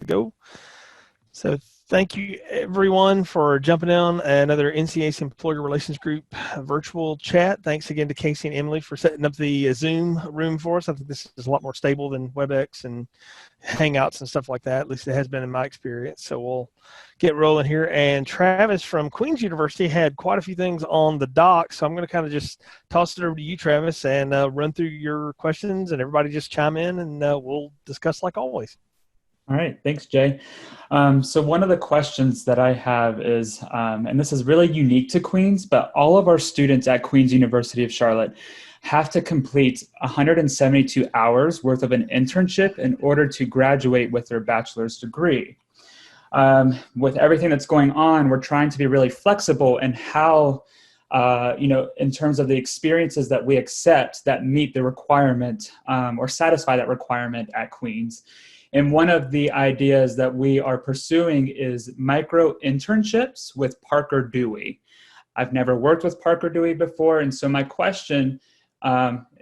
go. So thank you everyone for jumping on another NCACE Employer Relations Group virtual chat. Thanks again to Casey and Emily for setting up the Zoom room for us. I think this is a lot more stable than WebEx and Hangouts and stuff like that. At least it has been in my experience. So we'll get rolling here. And Travis from Queen's University had quite a few things on the dock. So I'm going to kind of just toss it over to you, Travis, and run through your questions, and everybody just chime in, and we'll discuss like always. All right, thanks, Jay. So one of the questions that I have is, and this is really unique to Queens, but all of our students at Queen's University of Charlotte have to complete 172 hours worth of an internship in order to graduate with their bachelor's degree. With everything that's going on, we're trying to be really flexible in how, in terms of the experiences that we accept that meet the requirement or satisfy that requirement at Queen's. And one of the ideas that we are pursuing is micro internships with Parker Dewey. I've never worked with Parker Dewey before, and so my question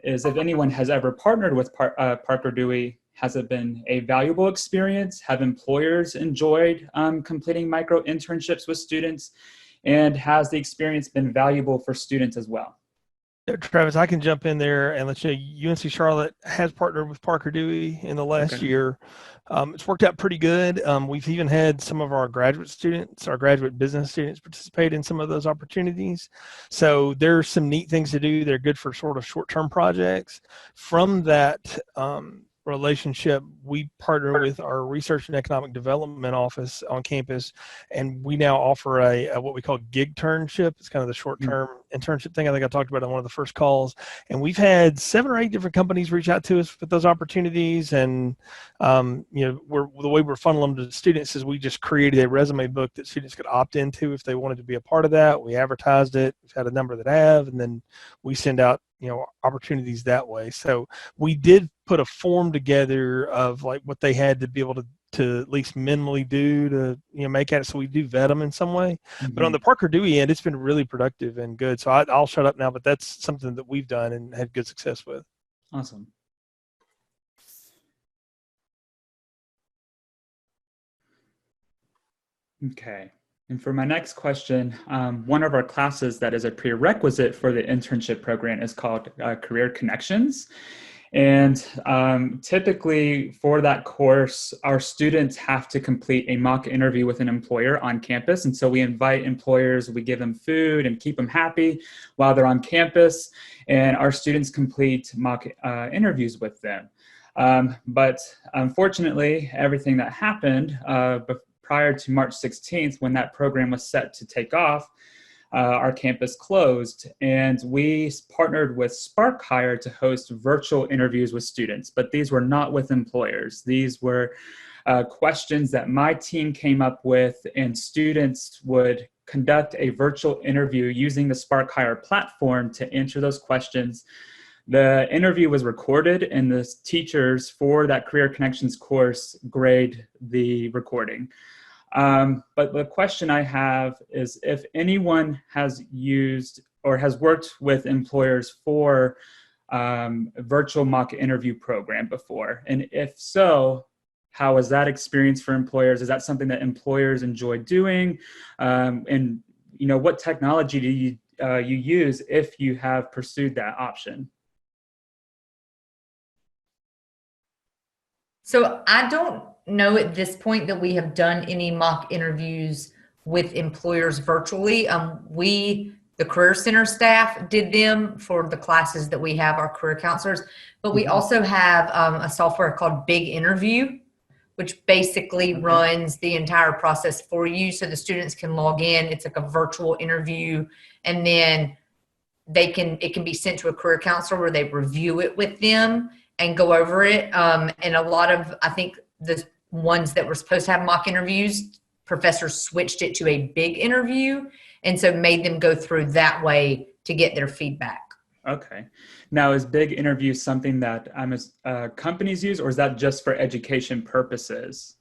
is if anyone has ever partnered with Parker Dewey, has it been a valuable experience? Have employers enjoyed completing micro internships with students? And has the experience been valuable for students as well? Travis, I can jump in there and let you know UNC Charlotte has partnered with Parker Dewey in the last year. It's worked out pretty good. We've even had some of our graduate students, our graduate business students, participate in some of those opportunities. So there's some neat things to do. They're good for sort of short-term projects. From that relationship, we partner with our research and economic development office on campus, and we now offer a what we call gig turnship. It's kind of the short-term internship thing I think I talked about on one of the first calls, and we've had 7 or 8 different companies reach out to us with those opportunities. And the way we're funneling them to students is we just created a resume book that students could opt into if they wanted to be a part of that. We advertised it. We've had a number that have, and then we send out opportunities that way. So we did put a form together of like what they had to be able to at least minimally do to make at it. So we do vet them in some way. But on the Parker Dewey end, it's been really productive and good. So I'll shut up now, but that's something that we've done and had good success with. Awesome. Okay. And for my next question, one of our classes that is a prerequisite for the internship program is called Career Connections. And typically for that course, our students have to complete a mock interview with an employer on campus. And so we invite employers, we give them food and keep them happy while they're on campus. And our students complete mock interviews with them. But unfortunately, everything that happened prior to March 16th, when that program was set to take off, our campus closed, and we partnered with Spark Hire to host virtual interviews with students, but these were not with employers. These were questions that my team came up with, and students would conduct a virtual interview using the Spark Hire platform to answer those questions. The interview was recorded, and the teachers for that Career Connections course grade the recording. But the question I have is if anyone has used or has worked with employers for a virtual mock interview program before, and if so, how was that experience for employers? Is that something that employers enjoy doing? And what technology do you use if you have pursued that option? So I don't know at this point that we have done any mock interviews with employers virtually. The Career Center staff did them for the classes that we have, our career counselors, but we also have a software called Big Interview, which basically runs the entire process for you. So the students can log in, it's like a virtual interview, and then it can be sent to a career counselor where they review it with them and go over it. And a lot of, I think the ones that were supposed to have mock interviews, professors switched it to a big interview, and so made them go through that way to get their feedback. Okay. Now, is big interview something that companies use, or is that just for education purposes?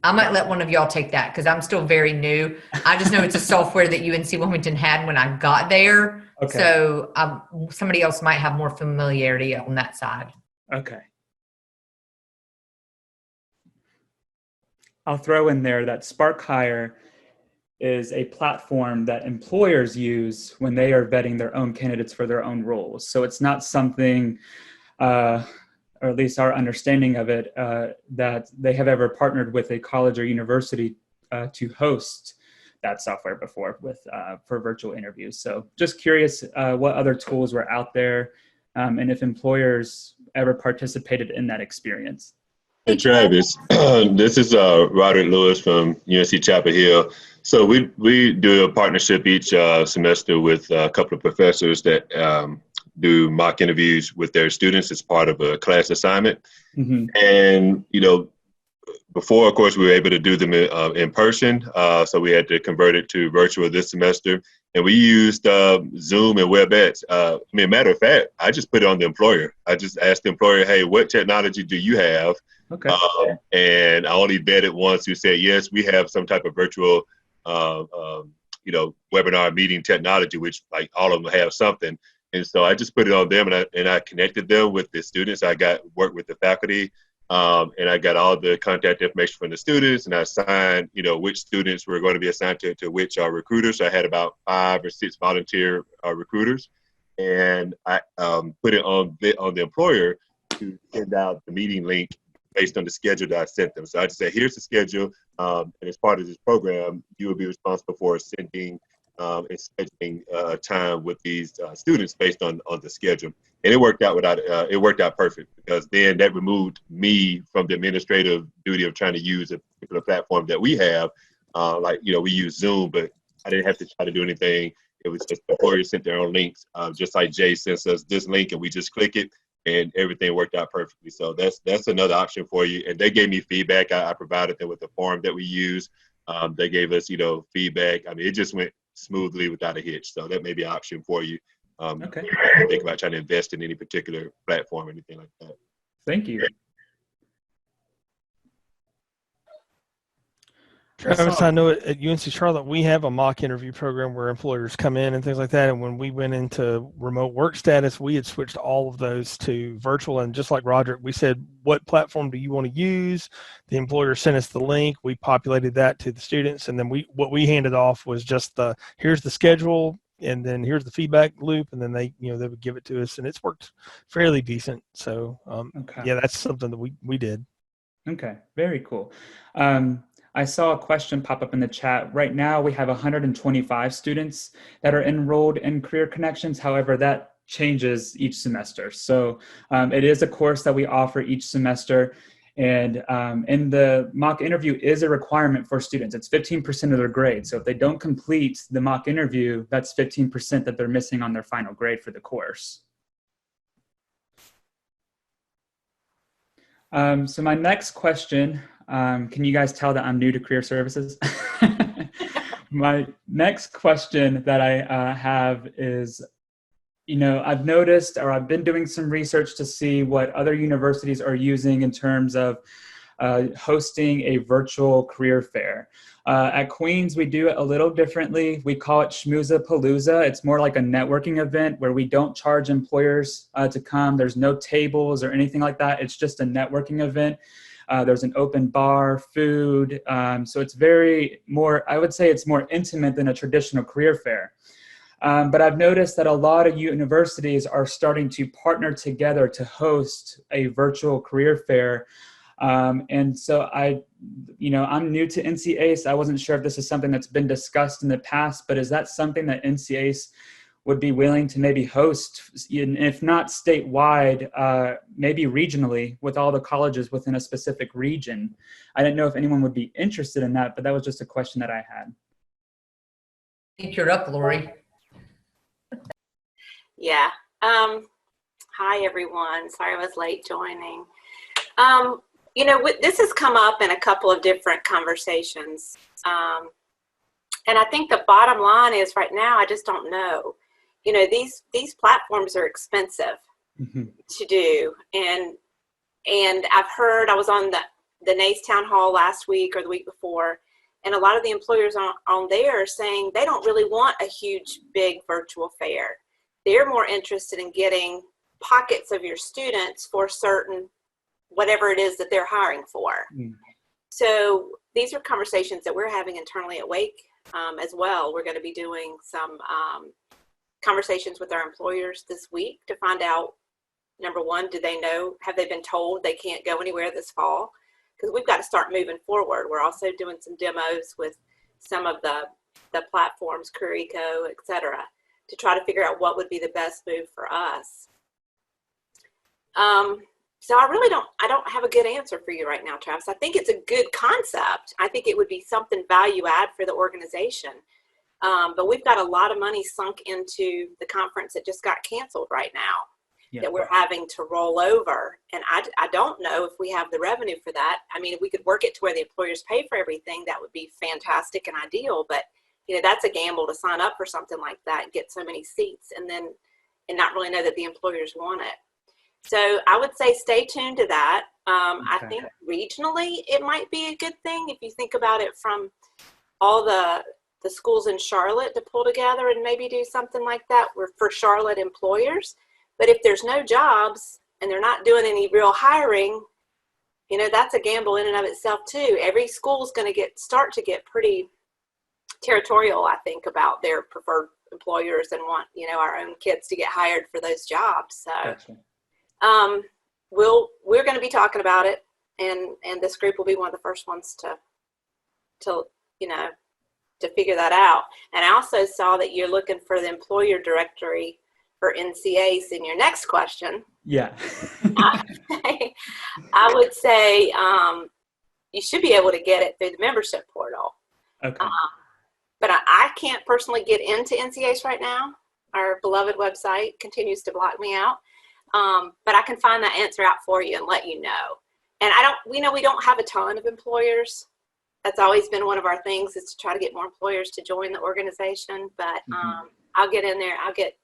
I might let one of y'all take that because I'm still very new. I just know it's a software that UNC Wilmington had when I got there. Okay. So somebody else might have more familiarity on that side. Okay. I'll throw in there that Spark Hire is a platform that employers use when they are vetting their own candidates for their own roles. So it's not something, or at least our understanding of it, that they have ever partnered with a college or university to host that software before for virtual interviews. So just curious what other tools were out there, and if employers ever participated in that experience. Hey Travis, this is Roderick Lewis from UNC Chapel Hill. So we do a partnership each semester with a couple of professors that do mock interviews with their students as part of a class assignment. Mm-hmm. And before, of course, we were able to do them in person, so we had to convert it to virtual this semester. And we used Zoom and WebEx. Matter of fact, I just put it on the employer. I just asked the employer, hey, what technology do you have? Okay. And I only vetted ones who said, yes, we have some type of virtual, webinar meeting technology, which like all of them have something. And so I just put it on them, and I connected them with the students. I worked with the faculty. And I got all the contact information from the students, and I assigned, which students were going to be assigned to which recruiters. So I had about 5 or 6 volunteer recruiters, and I put it on the employer to send out the meeting link based on the schedule that I sent them. So I just said, here's the schedule, and as part of this program, you will be responsible for sending and scheduling time with these students based on the schedule. And it worked out perfect, because then that removed me from the administrative duty of trying to use a particular platform that we have. We use Zoom, but I didn't have to try to do anything. It was just the employers sent their own links, just like Jay sends us this link and we just click it, and everything worked out perfectly. So that's another option for you. And they gave me feedback. I provided them with the form that we use. They gave us, feedback. It just went smoothly without a hitch. So that may be an option for you. Okay. Think about trying to invest in any particular platform or anything like that. Thank you. Travis, I know at UNC Charlotte, we have a mock interview program where employers come in and things like that. And when we went into remote work status, we had switched all of those to virtual. And just like Roderick, we said, what platform do you want to use? The employer sent us the link. We populated that to the students. And then what we handed off was just here's the schedule, and then here's the feedback loop. And then they would give it to us, and it's worked fairly decent. So Okay. Yeah, that's something that we did. Okay. Very cool. I saw a question pop up in the chat. Right now, we have 125 students that are enrolled in Career Connections. However, that changes each semester. So it is a course that we offer each semester. And in the mock interview is a requirement for students. It's 15% of their grade. So if they don't complete the mock interview, that's 15% that they're missing on their final grade for the course. So my next question, can you guys tell that I'm new to career services? My next question that I have is, I've noticed, or I've been doing some research to see what other universities are using in terms of hosting a virtual career fair. At Queens, we do it a little differently. We call it Schmoozapalooza. It's more like a networking event where we don't charge employers to come. There's no tables or anything like that. It's just a networking event. There's an open bar, food. So it's I would say it's more intimate than a traditional career fair. But I've noticed that a lot of universities are starting to partner together to host a virtual career fair. And so I'm new to NCACE. I wasn't sure if this is something that's been discussed in the past, but is that something that NCACE would be willing to maybe host, if not statewide, maybe regionally with all the colleges within a specific region? I didn't know if anyone would be interested in that, but that was just a question that I had. I think you're up, Lori. Yeah. Hi, everyone. Sorry I was late joining. This has come up in a couple of different conversations. And I think the bottom line is right now, I just don't know. These platforms are expensive to do. And I've heard, I was on the NACE town hall last week or the week before, and a lot of the employers on there are saying they don't really want a huge, big virtual fair. They're more interested in getting pockets of your students for certain, whatever it is that they're hiring for. So these are conversations that we're having internally at Wake as well. We're going to be doing some conversations with our employers this week to find out, number one, do they know, have they been told they can't go anywhere this fall? Because we've got to start moving forward. We're also doing some demos with some of the platforms, Curico, et cetera, to try to figure out what would be the best move for us. So I don't have a good answer for you right now, Travis. I think it's a good concept. I think it would be something value add for the organization. But we've got a lot of money sunk into the conference that just got canceled right now that we're having to roll over. And I don't know if we have the revenue for that. I mean, if we could work it to where the employers pay for everything, that would be fantastic and ideal. But, you know, that's a gamble to sign up for something like that and get so many seats and not really know that the employers want it. So I would say stay tuned to that. I think regionally it might be a good thing if you think about it from all the schools in Charlotte to pull together and maybe do something like that for Charlotte employers. But if there's no jobs and they're not doing any real hiring, you know, that's a gamble in and of itself too. Every school is going to start to get pretty territorial, I think, about their preferred employers and want, you know, our own kids to get hired for those jobs. So. Gotcha. We're going to be talking about it, and this group will be one of the first ones to you know, to figure that out. And I also saw that you're looking for the employer directory for NCACE in your next question. Yeah. I would say you should be able to get it through the membership portal. Okay. But I can't personally get into NCACE right now. Our beloved website continues to block me out. But I can find that answer out for you and let you know. And we don't have a ton of employers. That's always been one of our things, is to try to get more employers to join the organization. But I'll get in there. I'll get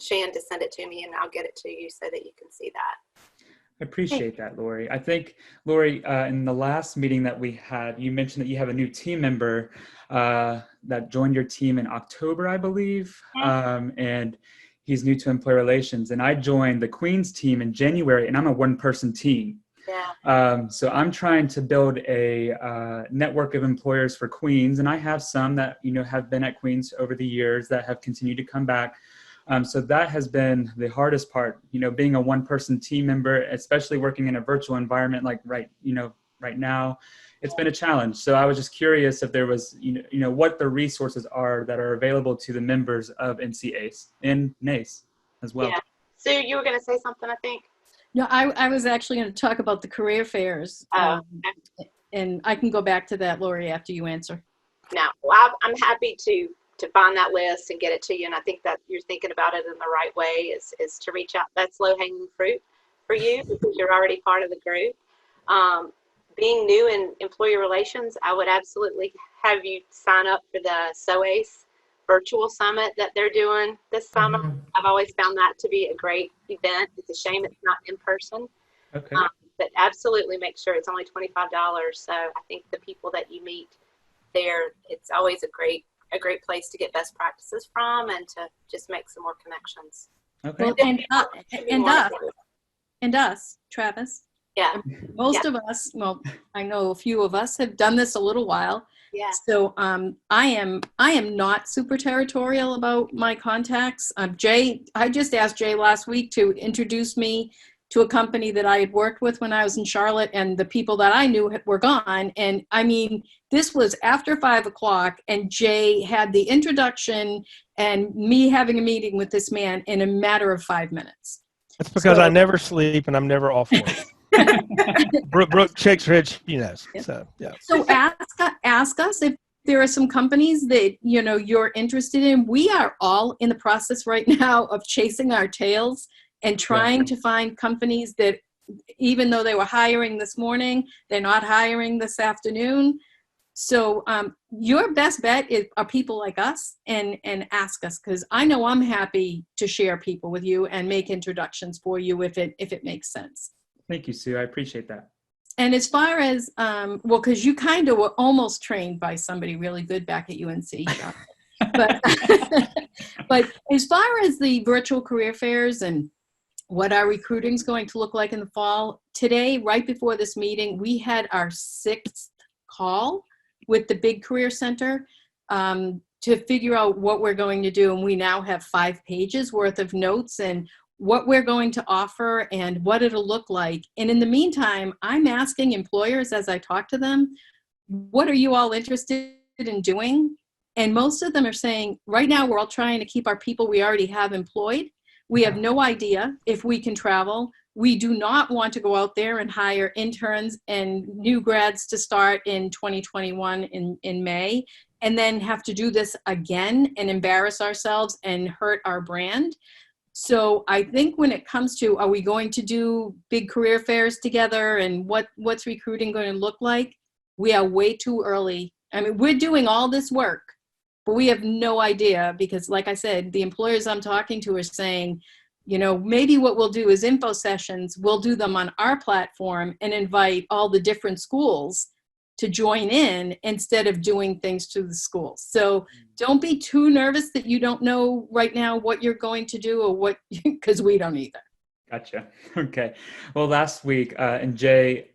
Shan to send it to me, and I'll get it to you so that you can see that. I appreciate that, Lori. I think, Lori, in the last meeting that we had, you mentioned that you have a new team member that joined your team in October, I believe. And he's new to employer relations, and I joined the Queens team in January, and I'm a one-person team. Yeah. So I'm trying to build a network of employers for Queens, and I have some that, you know, have been at Queens over the years that have continued to come back. So that has been the hardest part, you know, being a one-person team member, especially working in a virtual environment like right now. It's been a challenge. So I was just curious if there was, you know, what the resources are that are available to the members of NCACE and NACE as well. Yeah. Sue, you were going to say something, I think. No, I was actually going to talk about the career fairs. Okay. And I can go back to that, Lori, after you answer. No, well, I'm happy to find that list and get it to you. And I think that you're thinking about it in the right way, is to reach out. That's low-hanging fruit for you because you're already part of the group. Being new in employer relations, I would absolutely have you sign up for the SOACE virtual summit that they're doing this summer. Mm-hmm. I've always found that to be a great event. It's a shame it's not in person. Okay. But absolutely make sure it's only $25. So I think the people that you meet there, it's always a great place to get best practices from and to just make some more connections. Okay. Well, and us, Travis. Yeah. Most of us, well, I know a few of us have done this a little while. Yeah. So I am not super territorial about my contacts. Jay, I just asked Jay last week to introduce me to a company that I had worked with when I was in Charlotte, and the people that I knew were gone. And I mean, this was after 5 o'clock, and Jay had the introduction and me having a meeting with this man in a matter of 5 minutes. That's because I never sleep and I'm never off work. Brooke checks her head, you know. Yeah. So yeah. So ask us if there are some companies that, you know, you're interested in. We are all in the process right now of chasing our tails and trying to find companies that, even though they were hiring this morning, they're not hiring this afternoon. So your best bet are people like us, and ask us, because I know I'm happy to share people with you and make introductions for you if it makes sense. Thank you, Sue. I appreciate that. And as far as, well, because you kind of were almost trained by somebody really good back at UNC. But as far as the virtual career fairs and what our recruiting is going to look like in the fall, today, right before this meeting, we had our 6th call with the big career center to figure out what we're going to do. And we now have 5 pages worth of notes and what we're going to offer and what it'll look like. And in the meantime, I'm asking employers as I talk to them, what are you all interested in doing? And most of them are saying, right now, we're all trying to keep our people we already have employed. We have no idea if we can travel. We do not want to go out there and hire interns and new grads to start in 2021 in May, and then have to do this again and embarrass ourselves and hurt our brand. So I think when it comes to, are we going to do big career fairs together and what's recruiting going to look like? We are way too early. I mean, we're doing all this work, but we have no idea because, like I said, the employers I'm talking to are saying, you know, maybe what we'll do is info sessions. We'll do them on our platform and invite all the different schools to join in instead of doing things to the schools. So don't be too nervous that you don't know right now what you're going to do or what, because we don't either. Gotcha. Okay. Well, last week, and Jay,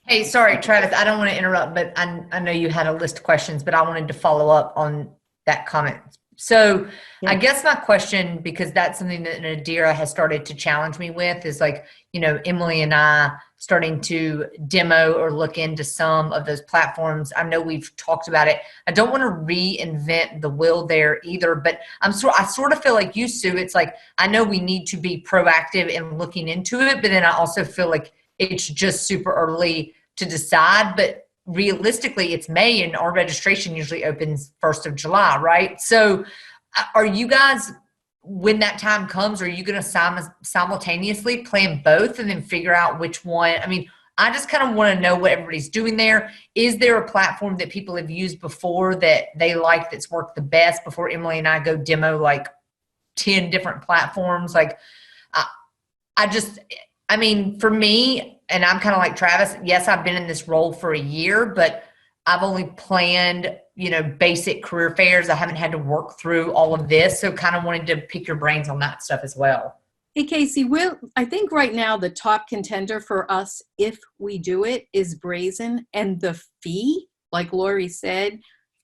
Hey, sorry, Travis, I don't want to interrupt, but I know you had a list of questions, but I wanted to follow up on that comment. So I guess my question, because that's something that Nadira has started to challenge me with, is like, you know, Emily and I starting to demo or look into some of those platforms. I know we've talked about it. I don't want to reinvent the wheel there either, but I sort of feel like you, Sue. It's like, I know we need to be proactive in looking into it, but then I also feel like it's just super early to decide. But realistically, it's May and our registration usually opens 1st of July, right? So are you guys, when that time comes, are you going to simultaneously plan both and then figure out which one? I mean, I just kind of want to know what everybody's doing there. Is there a platform that people have used before that they like, that's worked the best, before Emily and I go demo like 10 different platforms? Like, I mean, for me, and I'm kind of like Travis, yes, I've been in this role for a year, but I've only planned, you know, basic career fairs. I haven't had to work through all of this. So kind of wanted to pick your brains on that stuff as well. Hey, Casey, I think right now the top contender for us, if we do it, is Brazen. And the fee, like Lori said,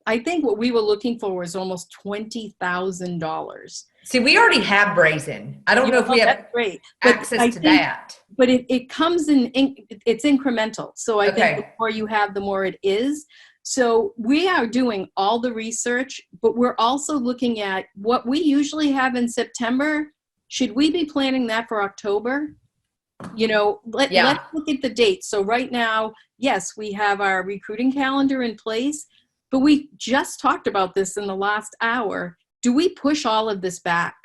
I think what we were looking for was almost $20,000. See, we already have Brazen. I don't know if we have access to that. But it comes it's incremental. So I think the more you have, the more it is. So we are doing all the research, but we're also looking at what we usually have in September. Should we be planning that for October? You know, let's look at the dates. So right now, yes, we have our recruiting calendar in place, but we just talked about this in the last hour. Do we push all of this back?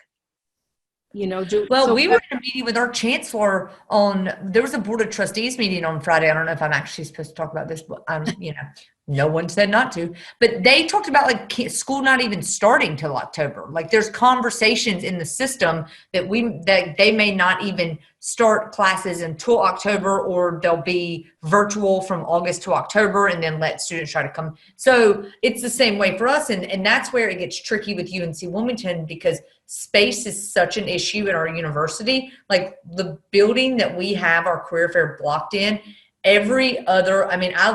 You know, we were in a meeting with our chancellor there was a board of trustees meeting on Friday. I don't know if I'm actually supposed to talk about this, but you know, no one said not to, but they talked about like school not even starting till October. Like there's conversations in the system that they may not even start classes until October, or they'll be virtual from August to October and then let students try to come. So it's the same way for us. And that's where it gets tricky with UNC Wilmington, because space is such an issue at our university. Like the building that we have our career fair blocked in, I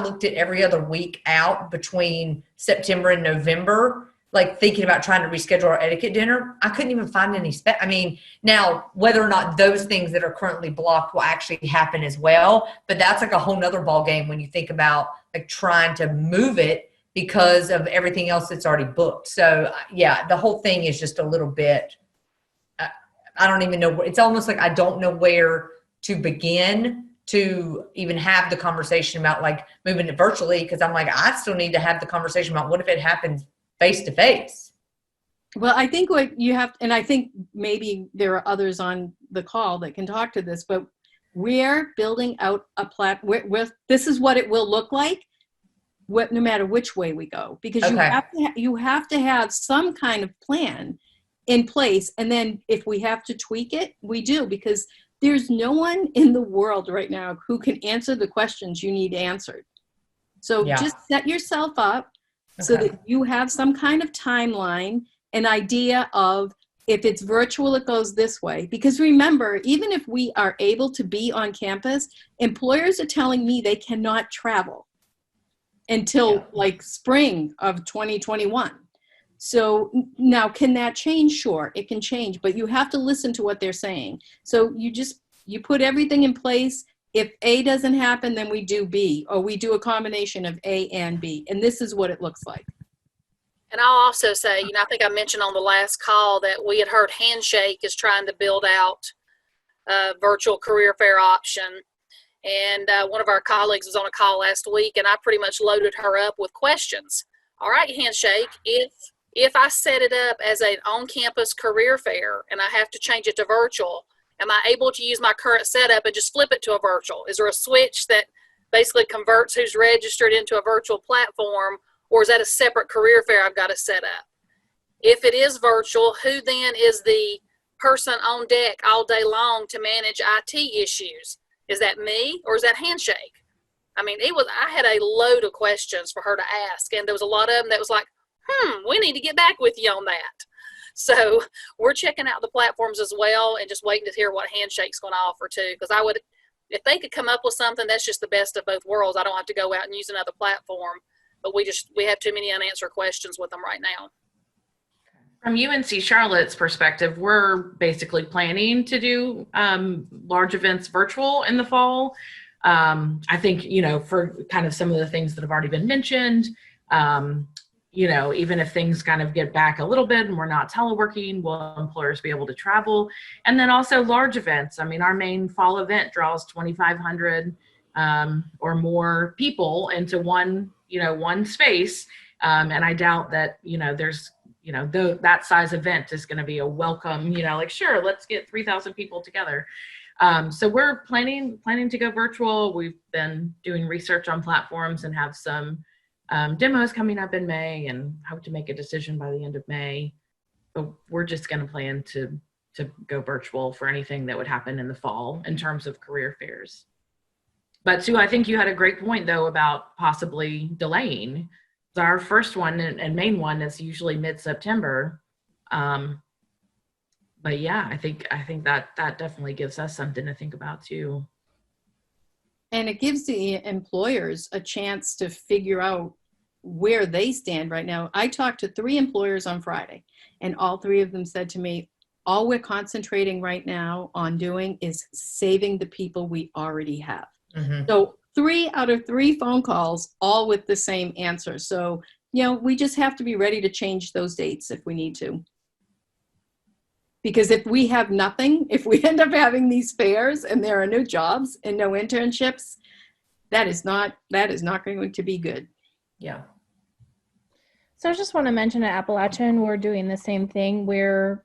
looked at every other week out between September and November, like thinking about trying to reschedule our etiquette dinner. I couldn't even find any now whether or not those things that are currently blocked will actually happen as well, but that's like a whole nother ball game when you think about like trying to move it because of everything else that's already booked. So yeah, the whole thing is just a little bit, I don't even know. It's almost like I don't know where to begin to even have the conversation about like moving it virtually. Cause I'm like, I still need to have the conversation about what if it happens face to face. Well, I think what you have, and I think maybe there are others on the call that can talk to this, but we're building out a platform. This is what it will look like, no matter which way we go, because you have to have some kind of plan in place. And then if we have to tweak it, we do, because there's no one in the world right now who can answer the questions you need answered. So just set yourself up so that you have some kind of timeline, an idea of if it's virtual, it goes this way. Because remember, even if we are able to be on campus, employers are telling me they cannot travel. until like spring of 2021. So now, can that change? Sure, it can change, but you have to listen to what they're saying. So you put everything in place. If A doesn't happen, then we do B, or we do a combination of A and B. And this is what it looks like. And I'll also say, I think I mentioned on the last call that we had heard Handshake is trying to build out a virtual career fair option. And one of our colleagues was on a call last week, and I pretty much loaded her up with questions. All right, Handshake, if I set it up as an on-campus career fair and I have to change it to virtual, am I able to use my current setup and just flip it to a virtual? Is there a switch that basically converts who's registered into a virtual platform, or is that a separate career fair I've got to set up? If it is virtual, who then is the person on deck all day long to manage IT issues? Is that me or is that Handshake? I mean, I had a load of questions for her to ask, and there was a lot of them that was like, we need to get back with you on that. So we're checking out the platforms as well and just waiting to hear what Handshake's going to offer too. Because if they could come up with something, that's just the best of both worlds. I don't have to go out and use another platform, but we have too many unanswered questions with them right now. From UNC Charlotte's perspective, we're basically planning to do large events virtual in the fall. I think, for kind of some of the things that have already been mentioned, even if things kind of get back a little bit and we're not teleworking, will employers be able to travel? And then also large events. I mean, our main fall event draws 2,500 or more people into one space. And I doubt that, there's, that size event is going to be a welcome, sure, let's get 3,000 people together. So we're planning to go virtual. We've been doing research on platforms and have some demos coming up in May, and hope to make a decision by the end of May. But we're just going to plan to go virtual for anything that would happen in the fall in terms of career fairs. But Sue, I think you had a great point though about possibly delaying. Our first one and main one is usually mid-September. But yeah, I think that definitely gives us something to think about too. And it gives the employers a chance to figure out where they stand right now. I talked to 3 employers on Friday, and all 3 of them said to me, all we're concentrating right now on doing is saving the people we already have. Mm-hmm. So 3 out of 3 phone calls, all with the same answer. So, we just have to be ready to change those dates if we need to. Because if we have nothing, if we end up having these fairs and there are no jobs and no internships, that is not going to be good. Yeah. So I just want to mention at Appalachian, we're doing the same thing. We're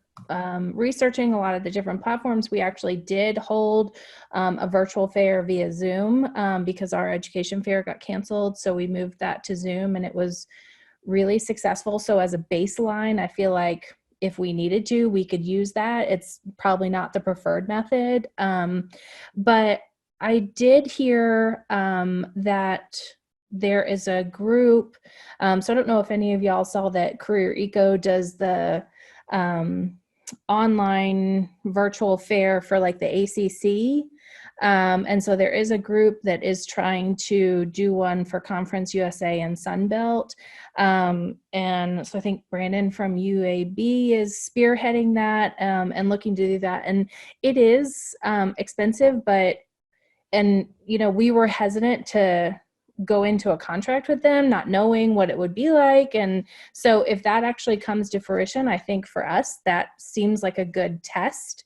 researching a lot of the different platforms. We actually did hold a virtual fair via Zoom because our education fair got canceled. So we moved that to Zoom, and it was really successful. So as a baseline, I feel like if we needed to, we could use that. It's probably not the preferred method. But I did hear that there is a group. So I don't know if any of y'all saw that Career Eco does the online virtual fair for like the ACC. And so there is a group that is trying to do one for Conference USA and Sunbelt. And so I think Brandon from UAB is spearheading that and looking to do that. And it is expensive, we were hesitant to go into a contract with them, not knowing what it would be like. And so if that actually comes to fruition, I think for us, that seems like a good test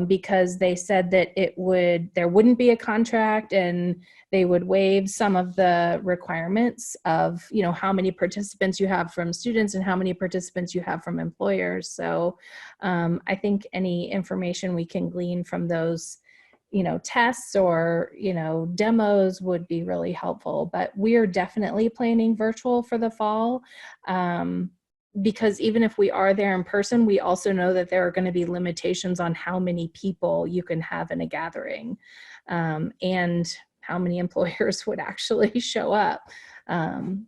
because they said that there wouldn't be a contract and they would waive some of the requirements of, how many participants you have from students and how many participants you have from employers. So I think any information we can glean from those tests or, demos would be really helpful, but we are definitely planning virtual for the fall because even if we are there in person, we also know that there are going to be limitations on how many people you can have in a gathering and how many employers would actually show up. Well,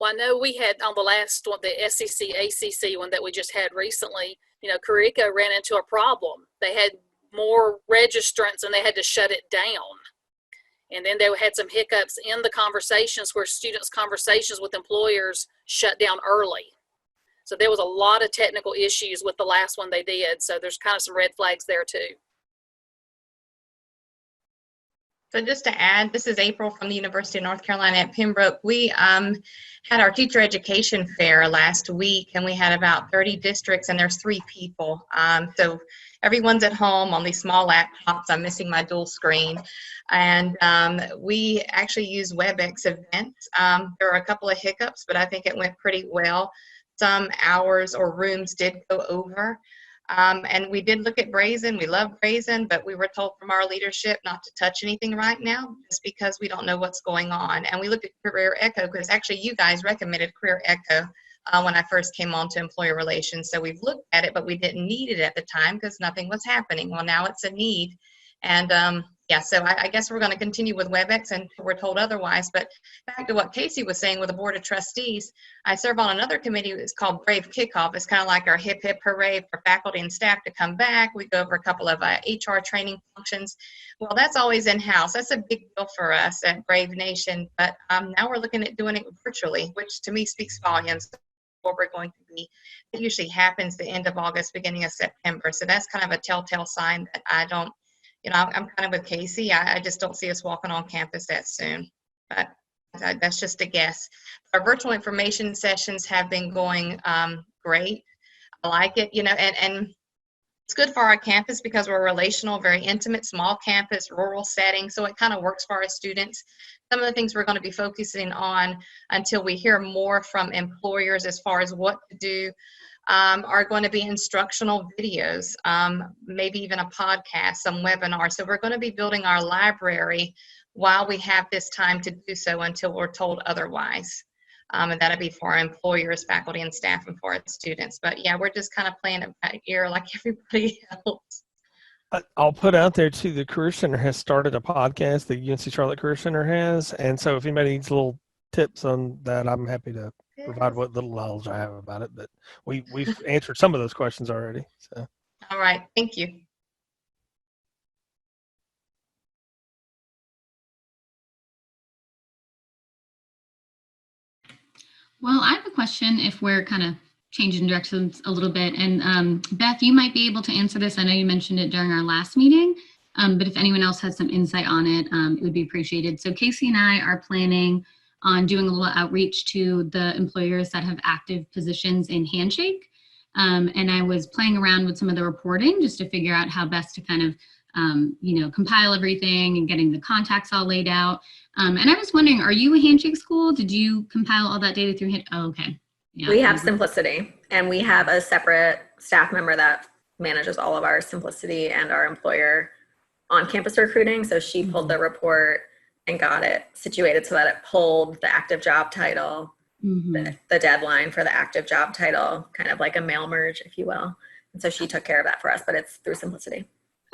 I know we had on the last one, the SEC, ACC one that we just had recently, Career Eco ran into a problem. They had more registrants and they had to shut it down. And then they had some hiccups in the conversations where students' conversations with employers shut down early. So there was a lot of technical issues with the last one they did. So there's kind of some red flags there too. So just to add, this is April from the University of North Carolina at Pembroke. We had our teacher education fair last week, and we had about 30 districts, and there's 3 people. So everyone's at home on these small laptops. I'm missing my dual screen. And we actually use WebEx events. There were a couple of hiccups, but I think it went pretty well. Some hours or rooms did go over. And we did look at Brazen. We love Brazen, but we were told from our leadership not to touch anything right now just because we don't know what's going on. And we looked at Career Echo because actually you guys recommended Career Echo when I first came on to employer relations. So we've looked at it, but we didn't need it at the time because nothing was happening. Well, now it's a need. And yeah, so I guess we're going to continue with WebEx and we're told otherwise. But back to what Casey was saying with the Board of Trustees, I serve on another committee. It's called Brave Kickoff. It's kind of like our hip, hip, hooray for faculty and staff to come back. We go over a couple of HR training functions. Well, that's always in-house. That's a big deal for us at Brave Nation. But now we're looking at doing it virtually, which to me speaks volumes. Where we're going to be. It usually happens the end of August, beginning of September. So that's kind of a telltale sign that I don't, you know, I'm kind of with Casey. I just don't see us walking on campus that soon, but that's just a guess. Our virtual information sessions have been going great. I like it, you know, and it's good for our campus because we're relational, very intimate, small campus, rural setting. So it kind of works for our students. Some of the things we're going to be focusing on until we hear more from employers as far as what to do are going to be instructional videos, maybe even a podcast, some webinar. So we're going to be building our library while we have this time to do so until we're told otherwise. And that'll be for our employers, faculty, and staff, and for our students. But yeah, we're just kind of playing it by ear like everybody else. I'll put out there too, the Career Center has started a podcast, the UNC Charlotte Career Center has. And so if anybody needs little tips on that, I'm happy to provide what little knowledge I have about it. But we've answered some of those questions already. So. All right. Thank you. Well, I have a question if we're kind of changing directions a little bit. And Beth, you might be able to answer this. I know you mentioned it during our last meeting, but if anyone else has some insight on it, it would be appreciated. So Casey and I are planning on doing a little outreach to the employers that have active positions in Handshake. And I was playing around with some of the reporting just to figure out how best to kind of compile everything and getting the contacts all laid out. And I was wondering, are you a Handshake school? Did you compile all that data through Handshake? Oh, okay. Yeah. We have Simplicity, and we have a separate staff member that manages all of our Simplicity and our employer on-campus recruiting. So she pulled the report and got it situated so that it pulled the active job title, the deadline for the active job title, kind of like a mail merge, if you will. And so she took care of that for us, but it's through Simplicity.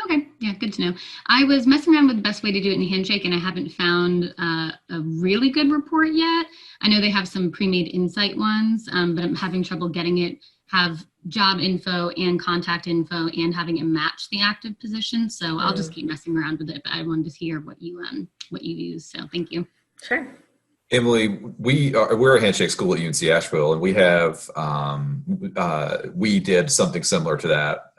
Okay, yeah, good to know. I was messing around with the best way to do it in Handshake, and I haven't found a really good report yet. I know they have some pre-made insight ones, but I'm having trouble getting it, have job info and contact info and having it match the active position. So I'll just keep messing around with it, but I wanted to hear what you use. So thank you. Sure. Emily, we're a Handshake school at UNC Asheville, and we have we did something similar to that.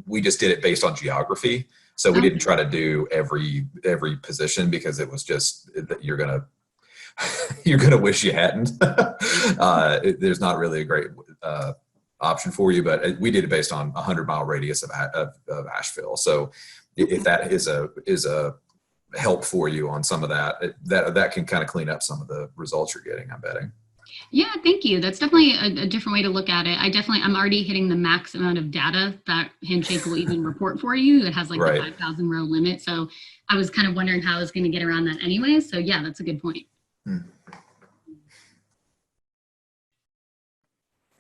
We just did it based on geography, so we didn't try to do every position because it was just you're gonna wish you hadn't. There's not really a great option for you, but we did it based on 100-mile radius of Asheville. So if that is a help for you on some of that can kind of clean up some of the results you're getting, I'm betting. Yeah, thank you. That's definitely a different way to look at it. I'm already hitting the max amount of data that Handshake will even report for you. It has like the 5,000 row limit. So I was kind of wondering how I was going to get around that anyway. So yeah, that's a good point.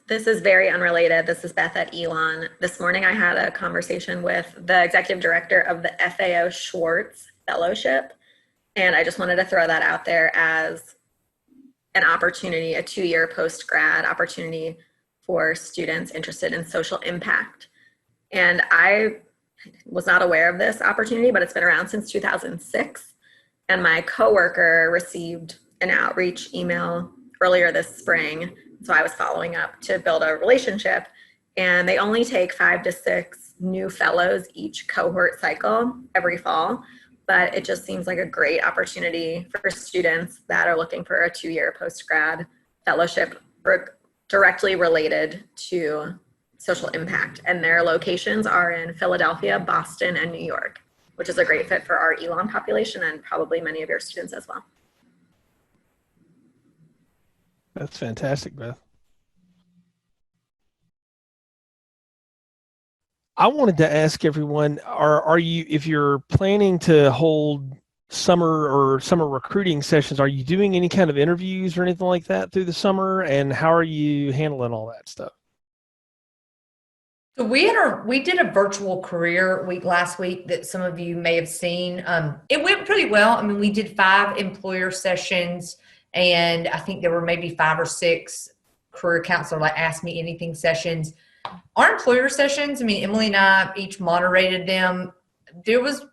This is very unrelated. This is Beth at Elon. This morning I had a conversation with the executive director of the FAO Schwartz Fellowship. And I just wanted to throw that out there as an opportunity, a 2-year post-grad opportunity for students interested in social impact. And I was not aware of this opportunity, but it's been around since 2006. And my coworker received an outreach email earlier this spring. So I was following up to build a relationship. And they only take 5 to 6 new fellows each cohort cycle every fall. But it just seems like a great opportunity for students that are looking for a 2-year post-grad fellowship directly related to social impact. And their locations are in Philadelphia, Boston, and New York, which is a great fit for our Elon population and probably many of your students as well. That's fantastic, Beth. I wanted to ask everyone, are you, if you're planning to hold summer recruiting sessions, are you doing any kind of interviews or anything like that through the summer? And how are you handling all that stuff? So we did a virtual career week last week that some of you may have seen. It went pretty well. I mean, we did 5 employer sessions, and I think there were maybe 5 or 6 career counselor like Ask Me Anything sessions. Our employer sessions, I mean, Emily and I each moderated them. There was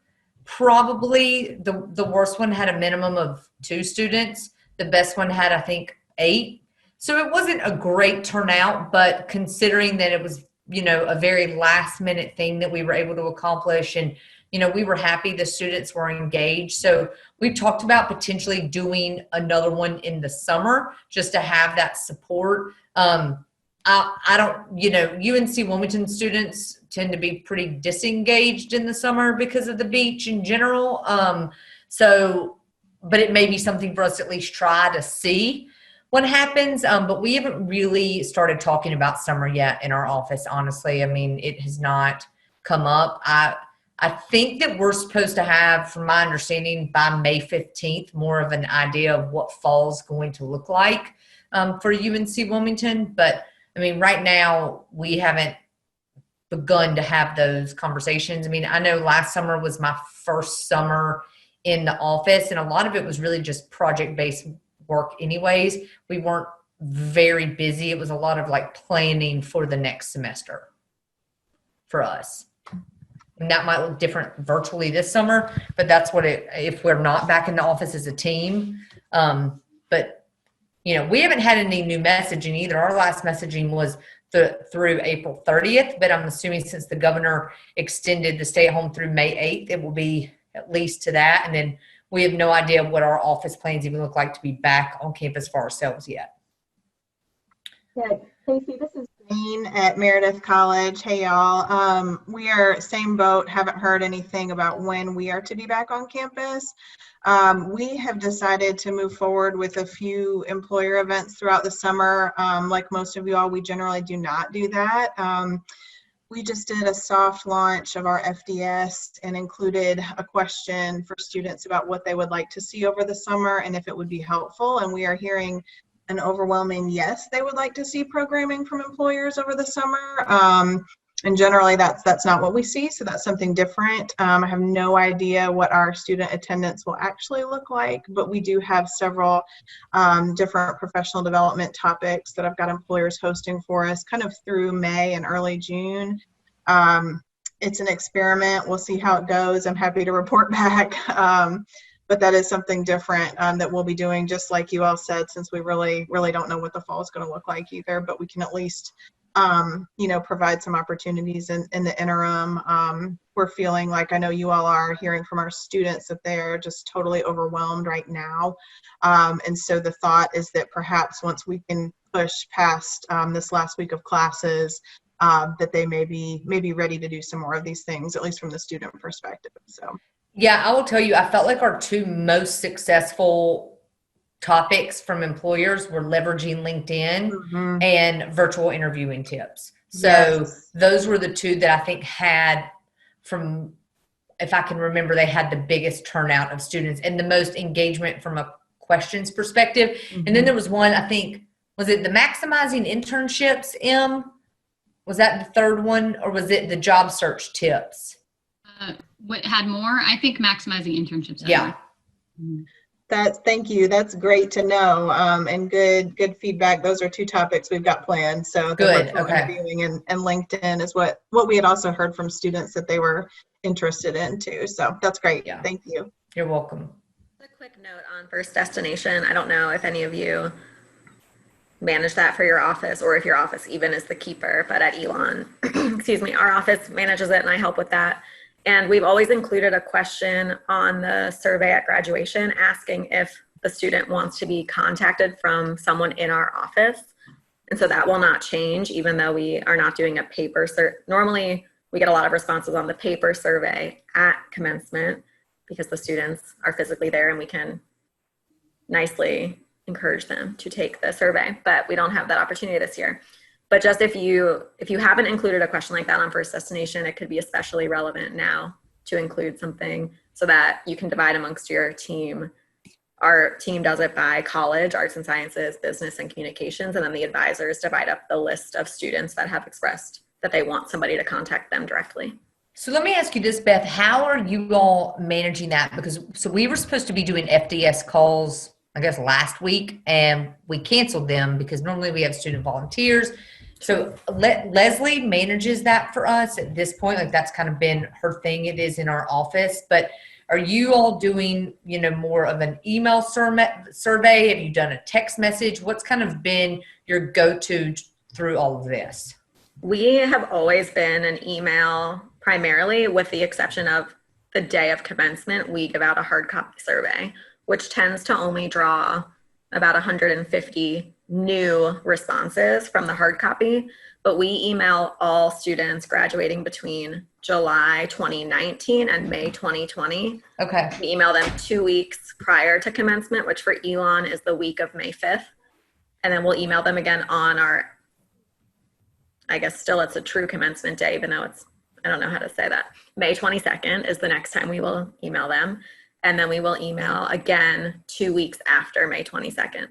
probably the worst one had a minimum of 2 students. The best one had, I think, 8. So it wasn't a great turnout, but considering that it was, a very last minute thing that we were able to accomplish, and, we were happy the students were engaged. So we talked about potentially doing another one in the summer just to have that support. I don't, UNC Wilmington students tend to be pretty disengaged in the summer because of the beach in general. But it may be something for us to at least try to see what happens. But we haven't really started talking about summer yet in our office, honestly. I mean, it has not come up. I think that we're supposed to have, from my understanding, by May 15th, more of an idea of what fall's going to look like for UNC Wilmington. But I mean, right now we haven't begun to have those conversations. I mean, I know last summer was my first summer in the office, and a lot of it was really just project-based work anyways. We weren't very busy. It was a lot of like planning for the next semester for us. And that might look different virtually this summer, but that's what if we're not back in the office as a team. But we haven't had any new messaging either. Our last messaging was through April 30th, but I'm assuming since the governor extended the stay at home through May 8th, it will be at least to that. And then we have no idea what our office plans even look like to be back on campus for ourselves yet. Yeah, Casey, this is Jane at Meredith College. Hey, y'all. We are same boat. Haven't heard anything about when we are to be back on campus. We have decided to move forward with a few employer events throughout the summer. Like most of you all, we generally do not do that. We just did a soft launch of our FDS and included a question for students about what they would like to see over the summer and if it would be helpful. And we are hearing an overwhelming yes, they would like to see programming from employers over the summer. And generally that's not what we see, so that's something different. I have no idea what our student attendance will actually look like, but we do have several different professional development topics that I've got employers hosting for us kind of through May and early June. It's an experiment. We'll see how it goes. I'm happy to report back. But that is something different that we'll be doing, just like you all said, since we really don't know what the fall is going to look like either, but we can at least provide some opportunities in the interim. We're feeling like, I know you all are hearing from our students that they're just totally overwhelmed right now. And so the thought is that perhaps once we can push past this last week of classes, that they may be ready to do some more of these things, at least from the student perspective. So. Yeah, I will tell you, I felt like our 2 most successful topics from employers were leveraging LinkedIn and virtual interviewing tips. So those were the 2 that I think had, from, if I can remember, they had the biggest turnout of students and the most engagement from a questions perspective. And then there was one, I think, was it the maximizing internships, Em? Was that the third one, or was it the job search tips? What had more? I think maximizing internships. Yeah. Thank you. That's great to know. And good feedback. Those are 2 topics we've got planned. So good. Okay. Interviewing and LinkedIn is what we had also heard from students that they were interested in too. So that's great. Yeah. Thank you. You're welcome. A quick note on First Destination. I don't know if any of you manage that for your office or if your office even is the keeper, but at Elon, excuse me, our office manages it and I help with that. And we've always included a question on the survey at graduation asking if the student wants to be contacted from someone in our office. And so that will not change, even though we are not doing a paper normally we get a lot of responses on the paper survey at commencement because the students are physically there and we can nicely encourage them to take the survey, but we don't have that opportunity this year. But just if you haven't included a question like that on First Destination, it could be especially relevant now to include something so that you can divide amongst your team. Our team does it by college, arts and sciences, business and communications, and then the advisors divide up the list of students that have expressed that they want somebody to contact them directly. So let me ask you this, Beth, how are you all managing that? Because so we were supposed to be doing FDS calls, I guess, last week, and we canceled them because normally we have student volunteers. So Leslie manages that for us at this point. Like that's kind of been her thing. It is in our office, but are you all doing, more of an email survey? Have you done a text message? What's kind of been your go-to through all of this? We have always been an email primarily, with the exception of the day of commencement. We give out a hard copy survey, which tends to only draw about 150 new responses from the hard copy. But we email all students graduating between July 2019 and May 2020. Okay. We email them 2 weeks prior to commencement, which for Elon is the week of May 5th. And then we'll email them again on our, I guess still it's a true commencement day, even though I don't know how to say that. May 22nd is the next time we will email them. And then we will email again 2 weeks after May 22nd.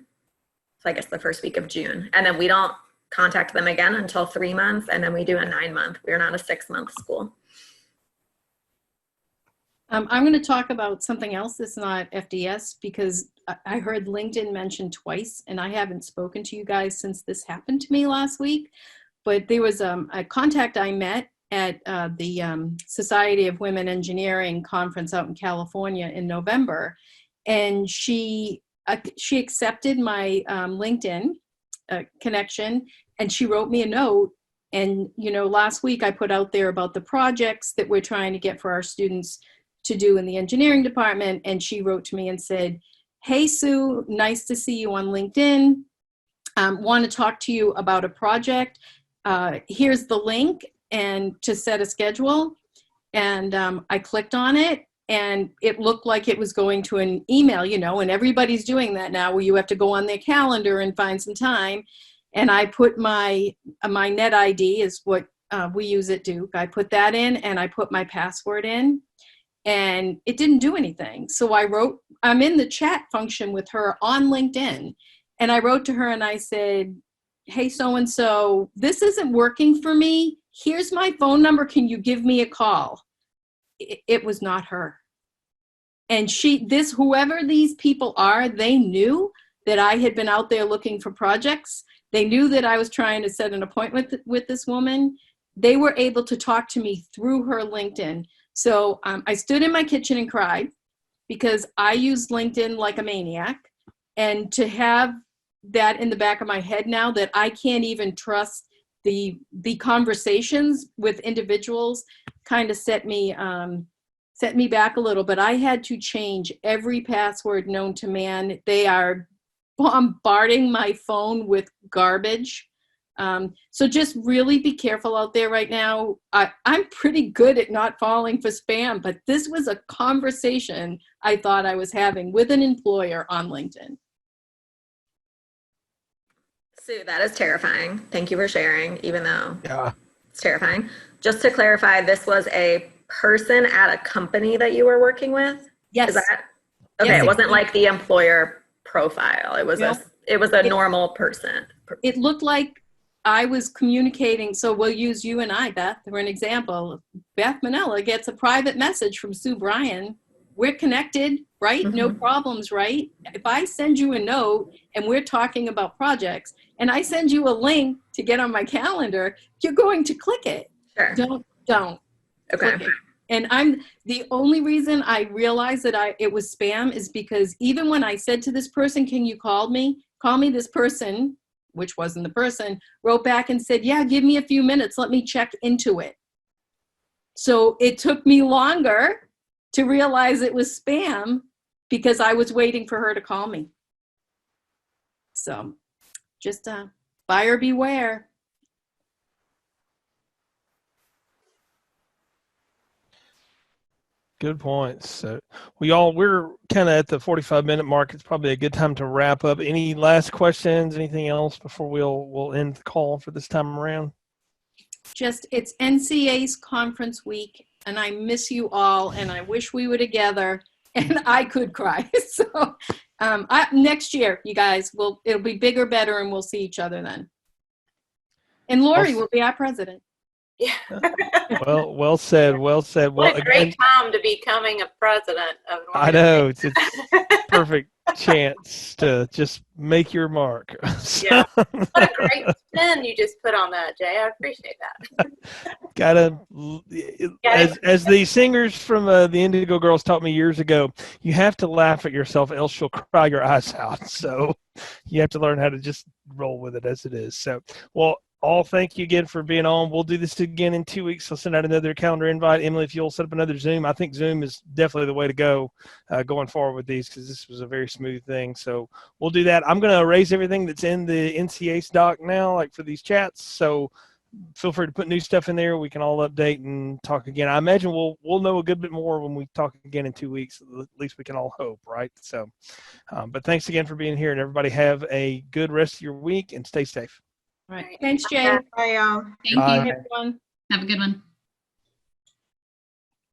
So I guess the first week of June. And then we don't contact them again until 3 months. And then we do a 9-month. We're not a 6-month school. I'm going to talk about something else that's not FDS because I heard LinkedIn mentioned twice and I haven't spoken to you guys since this happened to me last week. But there was a contact I met at the Society of Women Engineering conference out in California in November. And she accepted my LinkedIn connection and she wrote me a note. And, last week I put out there about the projects that we're trying to get for our students to do in the engineering department. And she wrote to me and said, "Hey, Sue, nice to see you on LinkedIn. Want to talk to you about a project. Here's the link and to set a schedule." And I clicked on it and it looked like it was going to an email, and everybody's doing that now where you have to go on their calendar and find some time. And I put my net ID is what we use at Duke. I put that in and I put my password in and it didn't do anything. So I'm in the chat function with her on LinkedIn and I wrote to her and I said, "Hey, so-and-so, this isn't working for me. Here's my phone number. Can you give me a call?" It was not her. And whoever these people are, they knew that I had been out there looking for projects. They knew that I was trying to set an appointment with this woman. They were able to talk to me through her LinkedIn. So I stood in my kitchen and cried because I used LinkedIn like a maniac. And to have that in the back of my head now that I can't even trust the conversations with individuals kind of set me back a little. But I had to change every password known to man. They are bombarding my phone with garbage. So just really be careful out there right now. I'm pretty good at not falling for spam, but this was a conversation I thought I was having with an employer on LinkedIn. Sue, that is terrifying. Thank you for sharing, even though it's terrifying. Just to clarify, this was a person at a company that you were working with? Yes. Is that, okay, yes. It wasn't like the employer profile. It was a normal person. It looked like I was communicating. So we'll use you and I, Beth, for an example. Beth Manella gets a private message from Sue Bryan. We're connected, right? Mm-hmm. No problems, right? If I send you a note and we're talking about projects and I send you a link to get on my calendar, you're going to click it. Sure. Don't. Okay. Click it. And the only reason I realized that it was spam is because even when I said to this person, can you call me, this person, which wasn't the person, wrote back and said, yeah, give me a few minutes. Let me check into it. So it took me longer to realize it was spam because I was waiting for her to call me. So just buyer beware. Good points. So we're kind of at the 45-minute mark. It's probably a good time to wrap up. Any last questions? Anything else before we'll end the call for this time around? Just, it's NCACE conference week, and I miss you all, and I wish we were together, and I could cry. So next year, you guys, it'll be bigger, better, and we'll see each other then. And Lori will be our president. Yeah. Well said. Well said. What Well, a great again, time to be becoming a president of an I know organization. it's perfect chance to just make your mark. So, Yeah. What a great spin you just put on that, Jay. I appreciate that. as the singers from the Indigo Girls taught me years ago, you have to laugh at yourself, else you'll cry your eyes out. So you have to learn how to just roll with it as it is. So, well, all thank you again for being on. We'll do this again in 2 weeks. I'll send out another calendar invite. Emily, if you'll set up another Zoom, I think Zoom is definitely the way to go going forward with these, because this was a very smooth thing. So we'll do that. I'm going to erase everything that's in the NCACE doc now, like for these chats. So feel free to put new stuff in there. We can all update and talk again. I imagine we'll know a good bit more when we talk again in 2 weeks. At least we can all hope, right? So, but thanks again for being here, and everybody have a good rest of your week and stay safe. All right. Thanks, Jay. Bye, y'all. Thank Bye. you. Everyone. Have a good one.